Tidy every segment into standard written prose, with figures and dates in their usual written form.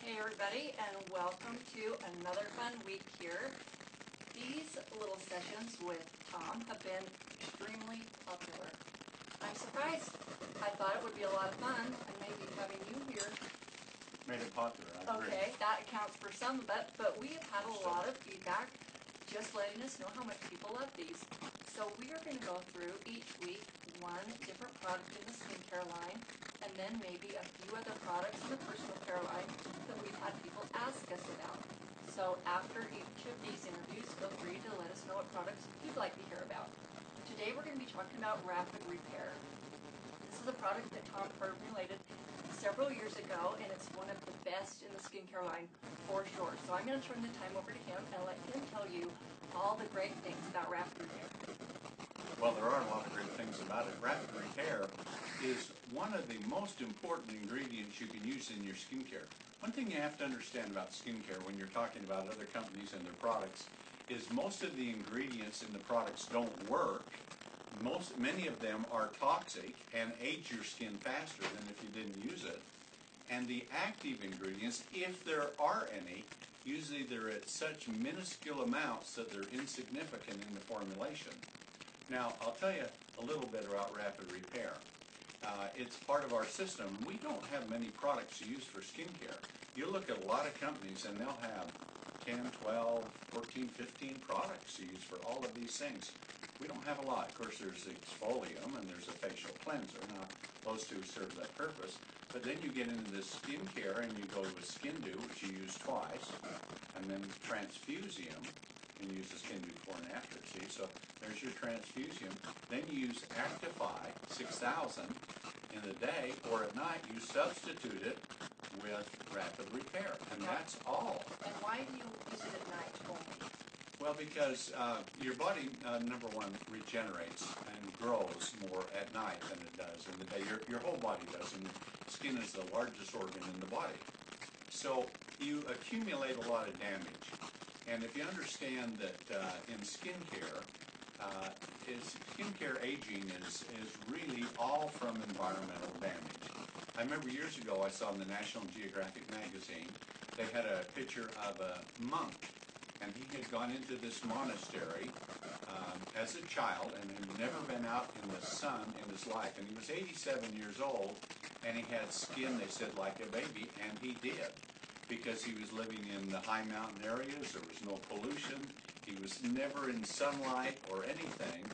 Hey everybody, and welcome to another fun week here. These little sessions with Tom have been extremely popular. I'm surprised. I thought it would be a lot of fun, and maybe having you here made it popular. I agree. Okay, that accounts for some of it, but we have had a lot of feedback just letting us know how much people love these. So we are going to go through each week one different product in the skincare line, and then maybe a few other products in the personal care line that we've had people ask us about. So after each of these interviews, feel free to let us know what products you'd like to hear about. Today we're going to be talking about Rapid Repair. This is a product that Tom formulated several years ago, and it's one of the best in the skincare line for sure. So I'm going to turn the time over to him and let him tell you all the great things about Rapid Repair. Well, there are a lot of great things about it. Rapid Repair is one of the most important ingredients you can use in your skincare. One thing you have to understand about skincare when you're talking about other companies and their products is most of the ingredients in the products don't work. Many of them are toxic and age your skin faster than if you didn't use it. And the active ingredients, if there are any, usually they're at such minuscule amounts that they're insignificant in the formulation. Now, I'll tell you a little bit about Rapid Repair. It's part of our system. We don't have many products to use for skincare. You look at a lot of companies and they'll have 10, 12, 14, 15 products to use for all of these things. We don't have a lot. Of course, there's the exfolium and there's a facial cleanser. Now, those two serve that purpose. But then you get into the skincare and you go with Skin Do, which you use twice, and then Transfusium, and you use the Skin Do before and after. See, so there's your Transfusium. Then you use Actify 6000 in the day, or at night you substitute it with Rapid Repair, and that's all. And why do you use it at night only? Well, because your body, number one, regenerates and grows more at night than it does in the day. Your whole body does, and the skin is the largest organ in the body. So you accumulate a lot of damage. And if you understand that in skincare, skincare aging is really all from environmental damage. I remember years ago I saw in the National Geographic magazine, they had a picture of a monk. And he had gone into this monastery as a child and had never been out in the sun in his life. And he was 87 years old, and he had skin, they said, like a baby, and he did. Because he was living in the high mountain areas, there was no pollution, he was never in sunlight or anything,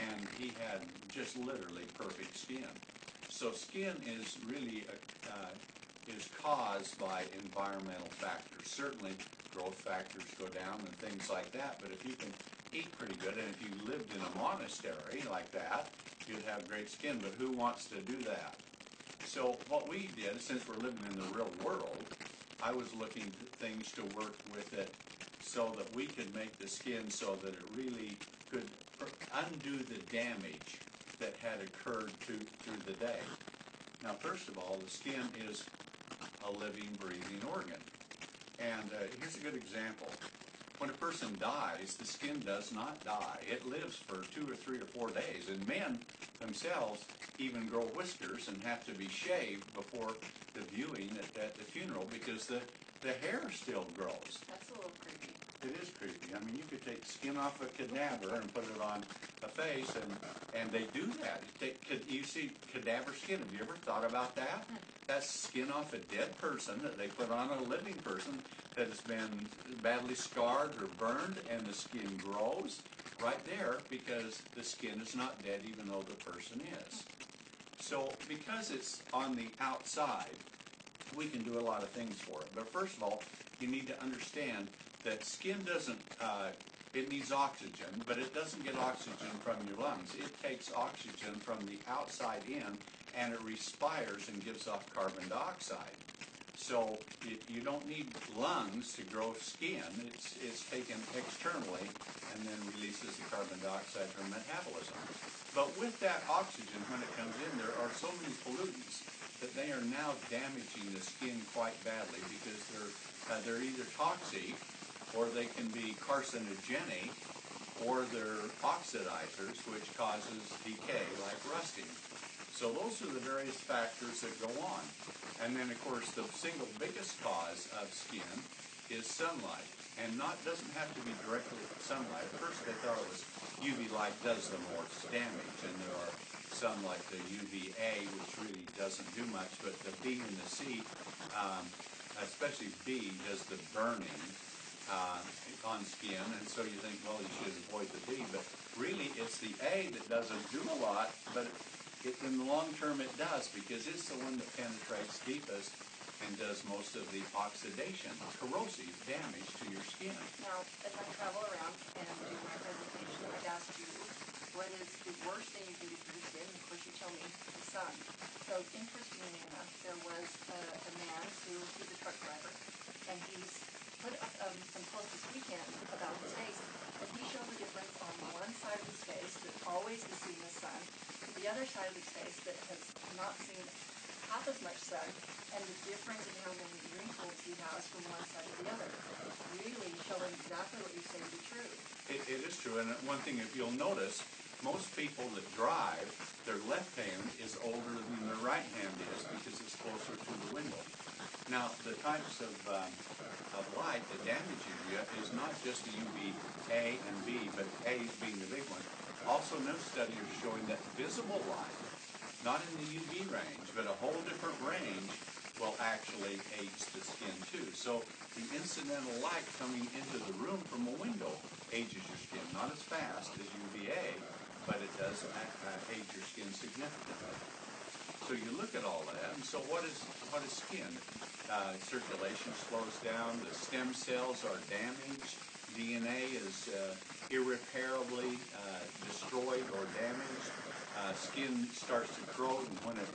and he had just literally perfect skin. So skin is really is caused by environmental factors. Certainly growth factors go down and things like that, but if you can eat pretty good, and if you lived in a monastery like that, you'd have great skin, but who wants to do that? So what we did, since we're living in the real world, I was looking at things to work with it so that we could make the skin so that it really could undo the damage that had occurred through the day. Now, first of all, the skin is a living, breathing organ. And here's a good example. When a person dies, the skin does not die. It lives for 2 or 3 or 4 days. And men themselves even grow whiskers and have to be shaved before the viewing at the funeral because the hair still grows. That's a little creepy. It is creepy. I mean, you could take skin off a cadaver and put it on a face, and they do that. You see cadaver skin. Have you ever thought about that? That's skin off a dead person that they put on a living person that has been badly scarred or burned, and the skin grows right there because the skin is not dead even though the person is. So because it's on the outside, we can do a lot of things for it. But first of all, you need to understand that skin doesn't, it needs oxygen, but it doesn't get oxygen from your lungs. It takes oxygen from the outside in, and it respires and gives off carbon dioxide. So you don't need lungs to grow skin. It's taken externally and then releases the carbon dioxide from metabolism. But with that oxygen, when it comes in, there are so many pollutants that they are now damaging the skin quite badly because they're either toxic, or they can be carcinogenic, or they're oxidizers, which causes decay, like rusting. So those are the various factors that go on. And then, of course, the single biggest cause of skin is sunlight. And doesn't have to be directly sunlight. At first they thought it was UV light does the most damage, and there are some like the UVA, which really doesn't do much, but the B and the C, especially B, does the burning on skin, and so you think, well, you should avoid the B, but really it's the A that doesn't do a lot, but in the long term it does, because it's the one that penetrates deepest and does most of the oxidation, corrosive damage to your skin. Now, as I travel around and do my presentation, I'd ask you, what is the worst thing you can do for your skin? And of course, you tell me the sun. So, interestingly enough, there was a man who's a truck driver, and he's put up some posts this weekend about his face, and he showed the difference on one side of his face that always has seen the sun, to the other side of his face that has not seen half as much sun, and the difference in how many wrinkles he has from one side to the other. Really showing exactly what you say to be true. It is true, and one thing, if you'll notice, most people that drive, their left hand is older than their right hand is because it's closer to the window. Now, the types of light that damages you is not just the UVA and B, but A being the big one. Also, new studies are showing that visible light, not in the UV range, but a whole different range, will actually age the skin too. So the incidental light coming into the room from a window ages your skin, not as fast as UVA, but it does age your skin significantly. So you look at all that, and so what is skin? Circulation slows down, the stem cells are damaged, DNA is irreparably destroyed or damaged, skin starts to grow, and when it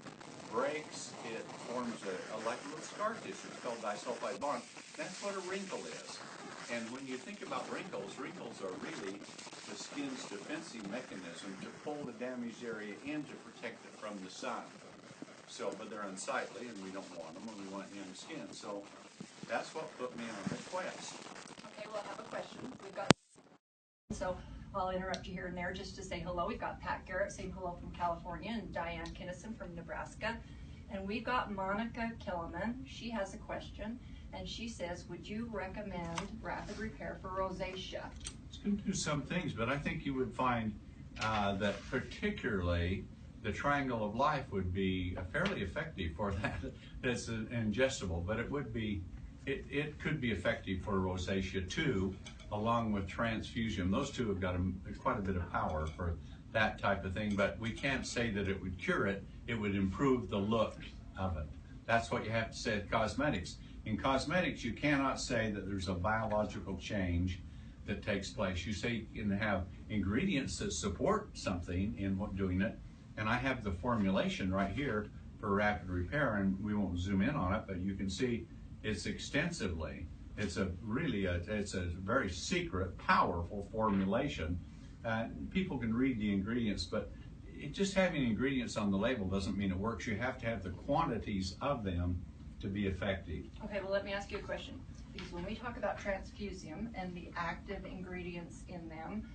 breaks, it forms like a little scar tissue. It's called disulfide bond. That's what a wrinkle is. And when you think about wrinkles are really the skin's defensive mechanism to pull the damaged area in to protect it from the sun. So, but they're unsightly, and we don't want them, and we want young skin. So that's what put me on the quest. Okay, well, I have a question. We've got, so I'll interrupt you here and there just to say hello. We've got Pat Garrett saying hello from California, and Diane Kinnison from Nebraska. And we've got Monica Kellerman. She has a question, and she says, would you recommend rapid repair for rosacea? It's going to do some things, but I think you would find that particularly the triangle of life would be fairly effective for that. That's ingestible, but it could be effective for rosacea too, along with transfusion. Those two have got quite a bit of power for that type of thing, but we can't say that it would cure it. It would improve the look of it. That's what you have to say at cosmetics. In cosmetics, you cannot say that there's a biological change that takes place. You say you can have ingredients that support something in doing it, and I have the formulation right here for rapid repair, and we won't zoom in on it, but you can see it's extensively. It's a very secret, powerful formulation. People can read the ingredients, but just having ingredients on the label doesn't mean it works. You have to have the quantities of them to be effective. Okay, well, let me ask you a question. Because when we talk about transfusium and the active ingredients in them,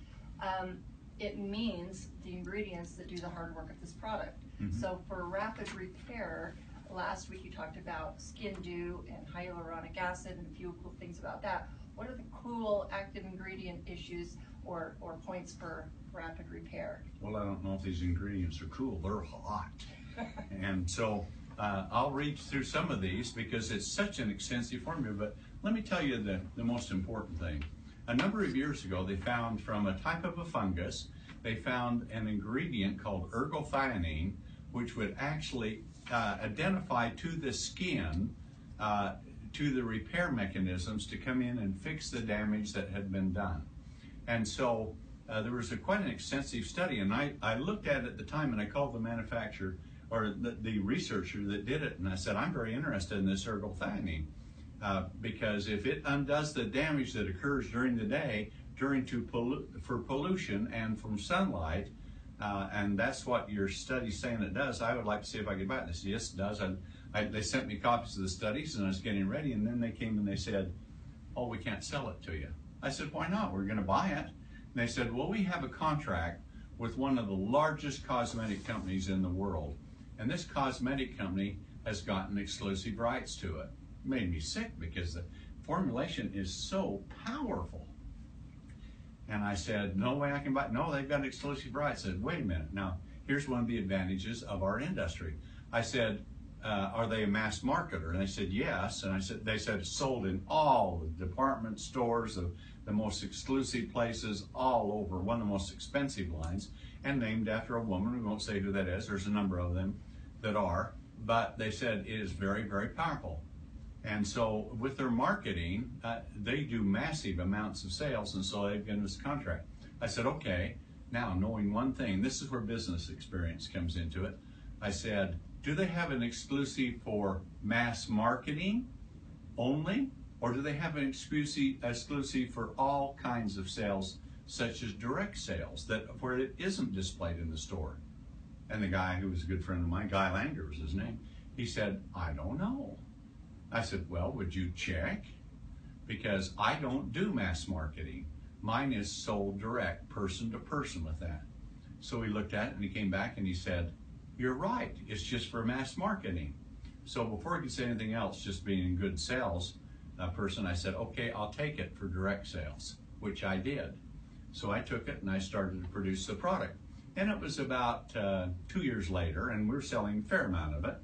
it means the ingredients that do the hard work of this product. Mm-hmm. So for rapid repair, last week you talked about skin dew and hyaluronic acid and a few cool things about that. What are the cool active ingredient issues or points for rapid repair? Well, I don't know if these ingredients are cool. They're hot. And so I'll read through some of these because it's such an extensive formula, but let me tell you the most important thing. A number of years ago, they found from a type of a fungus, they found an ingredient called ergothioneine, which would actually identify to the skin, to the repair mechanisms to come in and fix the damage that had been done. And so there was quite an extensive study, and I looked at it at the time, and I called the manufacturer, or the researcher that did it, and I said, I'm very interested in this ergothioneine. Because if it undoes the damage that occurs during the day, for pollution and from sunlight, and that's what your study's saying it does, I would like to see if I could buy it. They said, yes, it does. They sent me copies of the studies, and I was getting ready, and then they came and they said, oh, we can't sell it to you. I said, why not? We're going to buy it. And they said, well, we have a contract with one of the largest cosmetic companies in the world, And this cosmetic company has gotten exclusive rights to it. It made me sick because the formulation is so powerful. And I said, no way I can buy it. No, they've got exclusive rights. I said, wait a minute. Now, here's one of the advantages of our industry. I said, are they a mass marketer? And they said, yes. And they said, sold in all the department stores, the most exclusive places all over, one of the most expensive lines, and named after a woman. We won't say who that is. There's a number of them that are. But they said it is very, very powerful. And so with their marketing, they do massive amounts of sales, and so they've given us a contract. I said, okay, now knowing one thing, this is where business experience comes into it. I said, do they have an exclusive for mass marketing only, or do they have an exclusive for all kinds of sales, such as direct sales, where it isn't displayed in the store? And the guy who was a good friend of mine, Guy Langer was his name, he said, I don't know. I said, well, would you check? Because I don't do mass marketing. Mine is sold direct, person to person with that. So he looked at it and he came back and he said, you're right, it's just for mass marketing. So before he could say anything else, just being a good sales person, I said, okay, I'll take it for direct sales, which I did. So I took it and I started to produce the product. And it was about 2 years later, and we're selling a fair amount of it.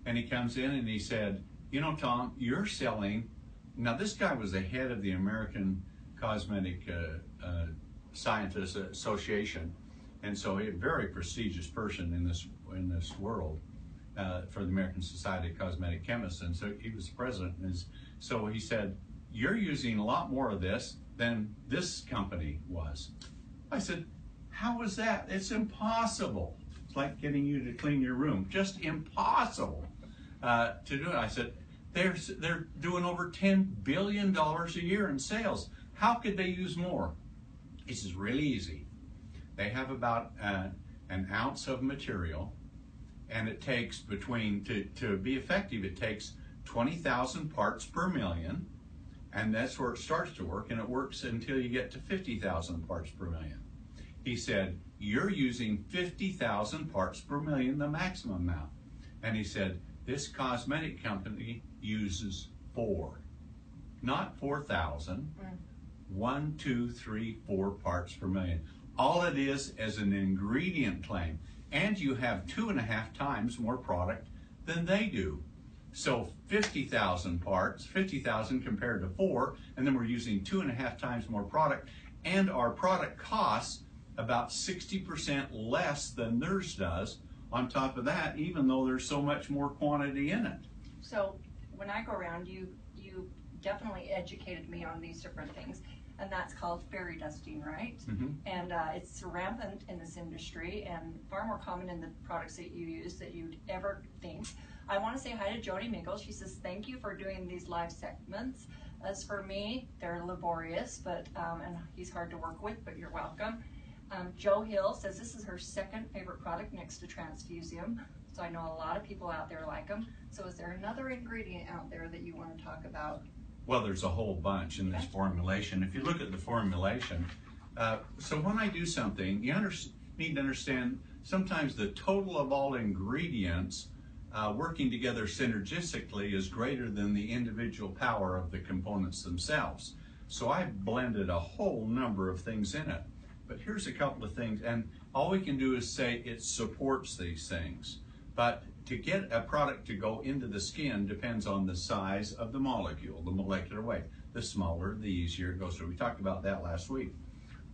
And he comes in and he said, you know, Tom, you're selling. Now, this guy was the head of the American Cosmetic Scientists Association, and so a very prestigious person in this world for the American Society of Cosmetic Chemists. And so he was the president. So he said, you're using a lot more of this than this company was. I said, how is that? It's impossible. It's like getting you to clean your room. Just impossible to do it. I said, they're doing over $10 billion a year in sales. How could they use more? He says, really easy. They have about an ounce of material, and it takes to be effective, it takes 20,000 parts per million, and that's where it starts to work, and it works until you get to 50,000 parts per million. He said, you're using 50,000 parts per million, the maximum amount. And he said, this cosmetic company uses 4, not 4,000, 1, 2, 3, 4 parts per million. All it is an ingredient claim, and you have 2.5 times more product than they do. So 50,000 parts, 50,000 compared to 4, and then we're using 2.5 times more product, and our product costs about 60% less than theirs does. On top of that, even though there's so much more quantity in it. So when I go around, you definitely educated me on these different things, and that's called fairy dusting, right? Mm-hmm. And it's rampant in this industry and far more common in the products that you use that you'd ever think. I want to say hi to Jody Mingle. She says, thank you for doing these live segments. As for me, they're laborious, but and he's hard to work with, but you're welcome. Joe Hill says this is her second favorite product next to Transfusium, so I know a lot of people out there like them. So is there another ingredient out there that you want to talk about? Well, there's a whole bunch in this formulation. If you look at the formulation, so when I do something, you need to understand sometimes the total of all ingredients working together synergistically is greater than the individual power of the components themselves. So I've blended a whole number of things in it. But here's a couple of things, and all we can do is say it supports these things. But to get a product to go into the skin depends on the size of the molecule, the molecular weight. The smaller, the easier it goes through. We talked about that last week.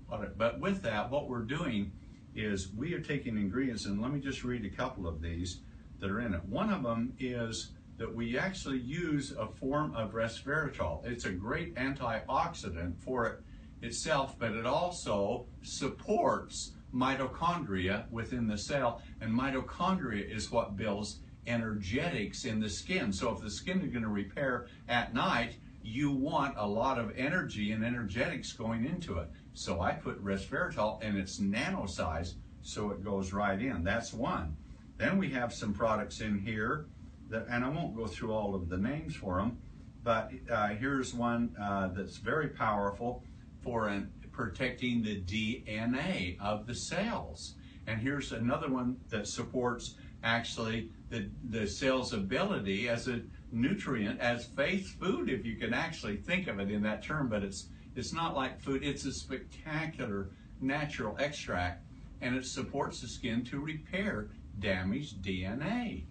But with that, what we're doing is we are taking ingredients, and let me just read a couple of these that are in it. One of them is that we actually use a form of resveratrol. It's a great antioxidant for it itself, but it also supports mitochondria within the cell, and mitochondria is what builds energetics in the skin. So if the skin is going to repair at night, you want a lot of energy and energetics going into it. So I put resveratrol, and it's nano size, so it goes right in. That's one. Then we have some products in here that, and I won't go through all of the names for them, but here's one that's very powerful for protecting the DNA of the cells. And here's another one that supports actually the cell's ability as a nutrient, as face food, if you can actually think of it in that term, but it's not like food. It's a spectacular natural extract, and it supports the skin to repair damaged DNA.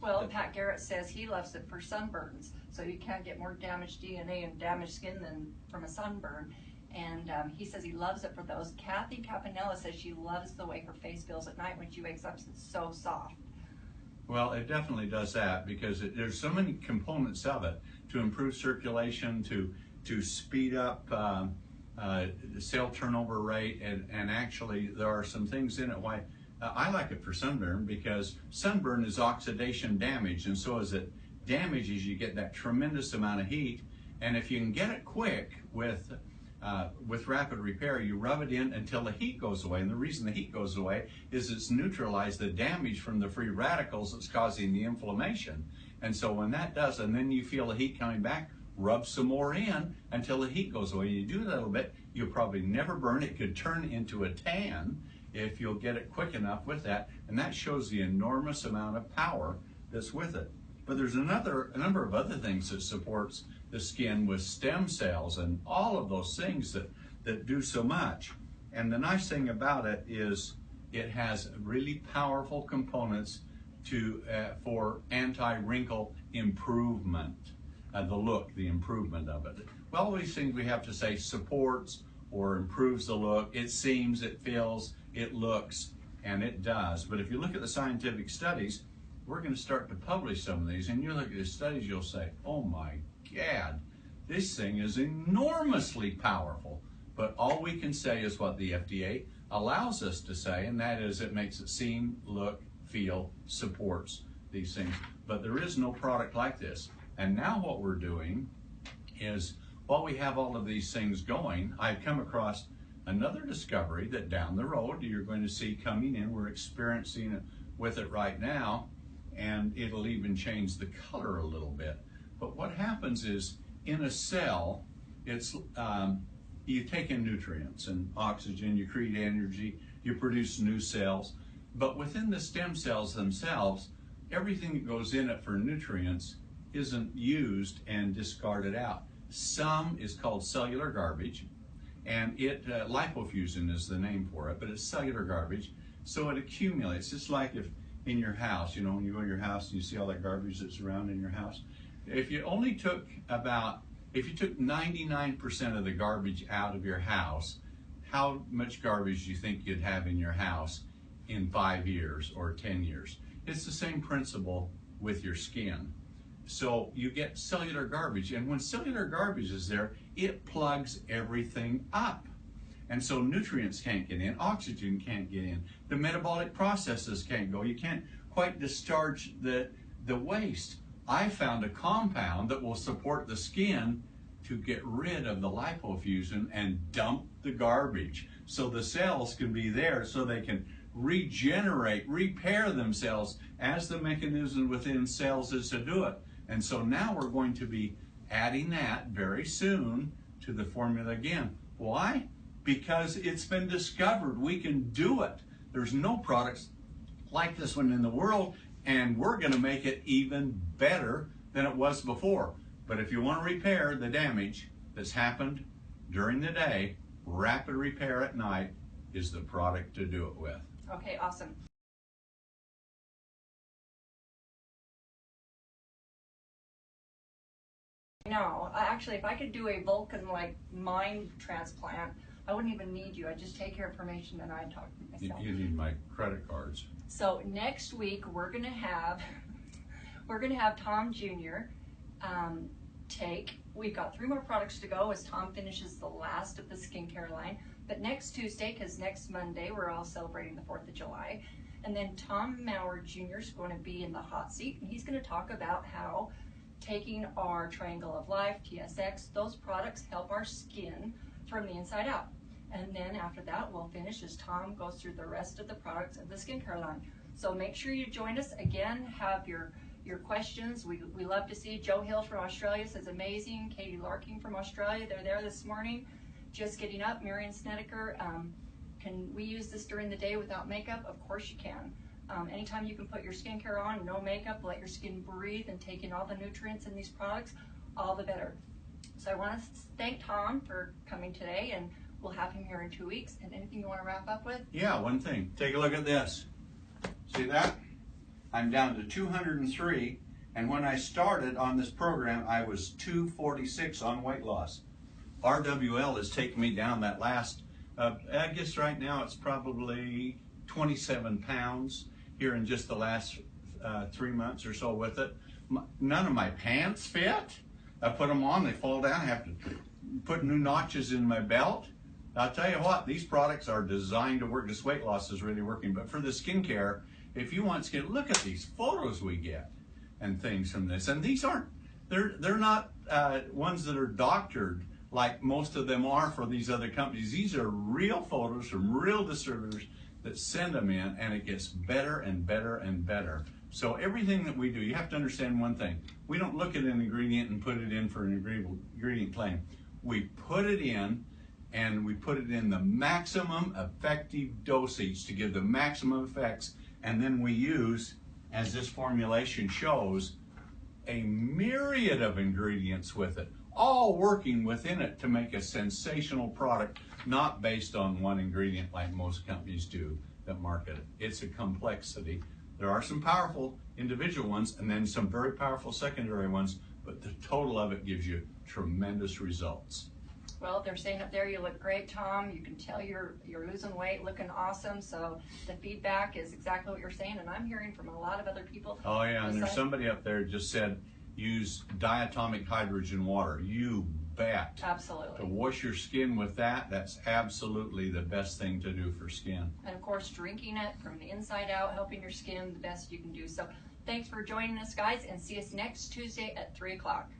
Well, Pat Garrett says he loves it for sunburns, so you can't get more damaged DNA and damaged skin than from a sunburn. And he says he loves it for those. Kathy Capanella says she loves the way her face feels at night when she wakes up. It's so soft. Well, it definitely does that because there's so many components of it to improve circulation, to speed up the cell turnover rate, and actually there are some things in it why I like it for sunburn, because sunburn is oxidation damage, and so as it damages, you get that tremendous amount of heat. And if you can get it quick with rapid repair, you rub it in until the heat goes away. And the reason the heat goes away is it's neutralized the damage from the free radicals that's causing the inflammation. And so when that does, and then you feel the heat coming back, rub some more in until the heat goes away. You do that a little bit, you'll probably never burn. It could turn into a tan if you'll get it quick enough with that. And that shows the enormous amount of power that's with it. But there's a number of other things that supports the skin with stem cells and all of those things that do so much. And the nice thing about it is it has really powerful components for anti-wrinkle improvement, the look, the improvement of it. Well, all these things we have to say supports or improves the look. It seems, it feels, it looks, and it does. But if you look at the scientific studies, we're going to start to publish some of these, and you look at the studies, you'll say, oh my God, this thing is enormously powerful. But all we can say is what the FDA allows us to say, and that is it makes it seem, look, feel, supports these things. But there is no product like this. And now what we're doing is, while we have all of these things going, I've come across another discovery that down the road you're going to see coming in. We're experiencing it with it right now, and it'll even change the color a little bit. But what happens is, in a cell, it's you take in nutrients and oxygen, you create energy, you produce new cells. But within the stem cells themselves, everything that goes in it for nutrients isn't used and discarded out. Some is called cellular garbage, and lipofusion is the name for it, but it's cellular garbage, so it accumulates. Just like if in your house, you know, when you go to your house and you see all that garbage that's around in your house, if you took 99% of the garbage out of your house, how much garbage do you think you'd have in your house in 5 years or 10 years? It's the same principle with your skin. So you get cellular garbage, and when cellular garbage is there, it plugs everything up. And so nutrients can't get in, oxygen can't get in, the metabolic processes can't go. You can't quite discharge the waste. I found a compound that will support the skin to get rid of the lipofusion and dump the garbage, so the cells can be there, so they can regenerate, repair themselves as the mechanism within cells is to do it. And so now we're going to be adding that very soon to the formula again. Why? Because it's been discovered we can do it. There's no products like this one in the world, and we're going to make it even better than it was before. But if you want to repair the damage that's happened during the day, rapid repair at night is the product to do it with. Okay, awesome. No, actually, if I could do a Vulcan-like mind transplant, I wouldn't even need you. I'd just take your information and I'd talk to myself. You need my credit cards. So next week we're gonna have Tom Jr. We've got 3 more products to go as Tom finishes the last of the skincare line. But next Tuesday, because next Monday we're all celebrating the 4th of July, and then Tom Mower Jr. is going to be in the hot seat, and he's going to talk about how taking our Triangle of Life, TSX, those products help our skin from the inside out. And then after that, we'll finish as Tom goes through the rest of the products of the skincare line. So make sure you join us. Again, have your questions. We love to see Joe Hill from Australia says amazing. Katie Larking from Australia, they're there this morning. Just getting up. Marion Snedeker, can we use this during the day without makeup? Of course you can. Anytime you can put your skincare on, no makeup, let your skin breathe and take in all the nutrients in these products, all the better. So I want to thank Tom for coming today, and we'll have him here in 2 weeks. And anything you want to wrap up with? Yeah, one thing. Take a look at this. See that? I'm down to 203, and when I started on this program, I was 246 on weight loss. RWL has taken me down that last, I guess right now it's probably 27 pounds here in just the last 3 months or so with it. None of my pants fit. I put them on, they fall down. I have to put new notches in my belt. I'll tell you what, these products are designed to work. This weight loss is really working. But for the skincare, if you want skin, look at these photos we get and things from this. And these aren't, they're not ones that are doctored like most of them are for these other companies. These are real photos from real distributors that send them in, and it gets better and better and better. So everything that we do, you have to understand one thing. We don't look at an ingredient and put it in for an ingredient claim. We put it in, and we put it in the maximum effective dosage to give the maximum effects, and then we use, as this formulation shows, a myriad of ingredients with it, all working within it to make a sensational product, not based on one ingredient like most companies do that market it. It's a complexity. There are some powerful individual ones and then some very powerful secondary ones, but the total of it gives you tremendous results. Well, they're saying up there you look great, Tom. You can tell you're losing weight, looking awesome. So the feedback is exactly what you're saying, and I'm hearing from a lot of other people. Oh yeah, and there's somebody up there just said use diatomic hydrogen water. You bet. Absolutely. To wash your skin with that, that's absolutely the best thing to do for skin. And of course, drinking it from the inside out, helping your skin the best you can do. So thanks for joining us, guys, and see us next Tuesday at 3 o'clock.